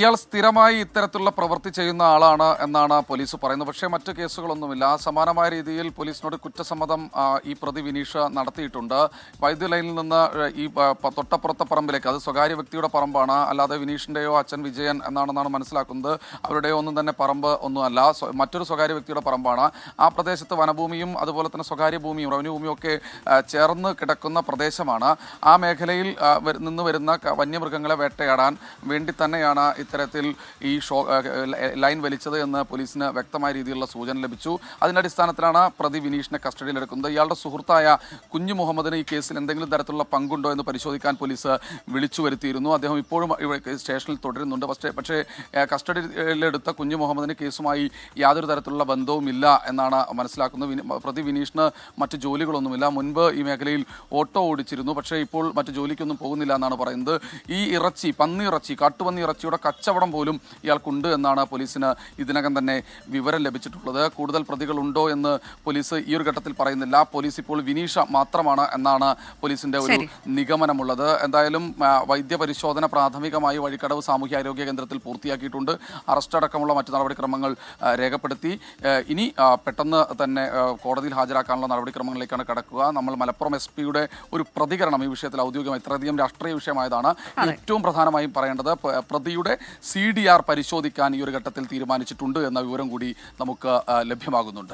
ഇയാൾ സ്ഥിരമായി ഇത്തരത്തിലുള്ള പ്രവൃത്തി ചെയ്യുന്ന ആളാണ് എന്നാണ് പോലീസ് പറയുന്നത്. പക്ഷേ മറ്റു കേസുകളൊന്നുമില്ല. സമാനമായ രീതിയിൽ പോലീസിനോട് കുറ്റസമ്മതം ഈ പ്രതി വിനീഷ് നടത്തിയിട്ടുണ്ട്. വൈദ്യുതി ലൈനിൽ നിന്ന് ഈ തൊട്ടപ്പുറത്തെ പറമ്പിലേക്ക്, അത് സ്വകാര്യ വ്യക്തിയുടെ പറമ്പാണ്, അല്ലാതെ വിനീഷിന്റെയോ അച്ഛൻ വിജയൻ എന്നാണെന്നാണ് മനസ്സിലാക്കുന്നത്. അവരുടെയോ ഒന്നും തന്നെ പറമ്പ് ഒന്നുമല്ല, മറ്റൊരു സ്വകാര്യ വ്യക്തിയുടെ പറമ്പാണ്. ആ പ്രദേശത്ത് വനഭൂമിയും അതുപോലെ തന്നെ സ്വകാര്യ ഭൂമിയും റവന്യൂ ഭൂമിയും ഒക്കെ ചേർന്ന് കിടക്കുന്ന പ്രദേശമാണ്. ആ മേഖലയിൽ നിന്ന് വരുന്ന വന്യമൃഗങ്ങളെ വേട്ടയാടാൻ വേണ്ടി തന്നെയാണ് ഇത്തരത്തിൽ ഈ ലൈൻ വലിച്ചത് എന്ന് പോലീസിന് വ്യക്തമായ രീതിയിലുള്ള സൂചന ലഭിച്ചു. അതിന്റെ അടിസ്ഥാനത്തിലാണ് പ്രതി വിനീഷിനെ കസ്റ്റഡിയിലെടുക്കുന്നത്. ഇയാളുടെ സുഹൃത്തായ കുഞ്ഞു മുഹമ്മദിന് ഈ കേസിൽ എന്തെങ്കിലും തരത്തിലുള്ള പങ്കുണ്ടോ എന്ന് പരിശോധിക്കാൻ പോലീസ് വിളിച്ചു വരുത്തിയിരുന്നു. അദ്ദേഹം ഇപ്പോഴും സ്റ്റേഷനിൽ തുടരുന്നുണ്ട്. പക്ഷേ കസ്റ്റഡിയിലെടുത്ത കുഞ്ഞു മുഹമ്മദിന് കേസുമായി യാതൊരു തരത്തിലുള്ള ബന്ധവുമില്ല എന്നാണ് മനസ്സിലാക്കുന്നത്. പ്രതി വിനീഷിന് മറ്റ് ജോലികളൊന്നുമില്ല. മുൻപ് ഈ മേഖലയിൽ ഓട്ടോ ഓടിച്ചിരുന്നു, പക്ഷേ ഇപ്പോൾ മറ്റു ജോലിക്കൊന്നും പോകുന്നില്ല എന്നാണ് പറയുന്നത്. ഈ പന്നി ഇറച്ചി, കാട്ടുപന്നി ഇറച്ചിയുടെ കച്ചവടം പോലും ഇയാൾക്കുണ്ട് എന്നാണ് പോലീസിന് ഇതിനകം തന്നെ വിവരം ലഭിച്ചിട്ടുള്ളത്. കൂടുതൽ പ്രതികളുണ്ടോ എന്ന് പോലീസ് ഈ ഒരു ഘട്ടത്തിൽ പറയുന്നില്ല. പോലീസ് ഇപ്പോൾ വിനീഷ മാത്രമാണ് എന്നാണ് പോലീസിന്റെ ഒരു നിഗമനമുള്ളത്. എന്തായാലും വൈദ്യപരിശോധന പ്രാഥമികമായി വഴിക്കടവ് സാമൂഹ്യാരോഗ്യ കേന്ദ്രത്തിൽ പൂർത്തിയാക്കിയിട്ടുണ്ട്. അറസ്റ്റ് അടക്കമുള്ള മറ്റു നടപടിക്രമങ്ങൾ രേഖപ്പെടുത്തി. ഇനി പെട്ടെന്ന് തന്നെ കോടതിയിൽ ഹാജരാക്കാനുള്ള നടപടിക്രമങ്ങളിലേക്കാണ് കടക്കുക. നമ്മൾ മലപ്പുറം SP-യുടെ ഒരു പ്രതികരണം ഈ വിഷയത്തിൽ ഔദ്യോഗികമായി ഇത്രയധികം രാഷ്ട്രീയ വിഷയമായതാണ്. ഏറ്റവും പ്രധാനമായും പറയേണ്ടത് പ്രതിയുടെ CDR പരിശോധിക്കാൻ ഈ ഒരു ഘട്ടത്തിൽ തീരുമാനിച്ചിട്ടുണ്ട് എന്ന വിവരം കൂടി നമുക്ക് ലഭ്യമാകുന്നുണ്ട്.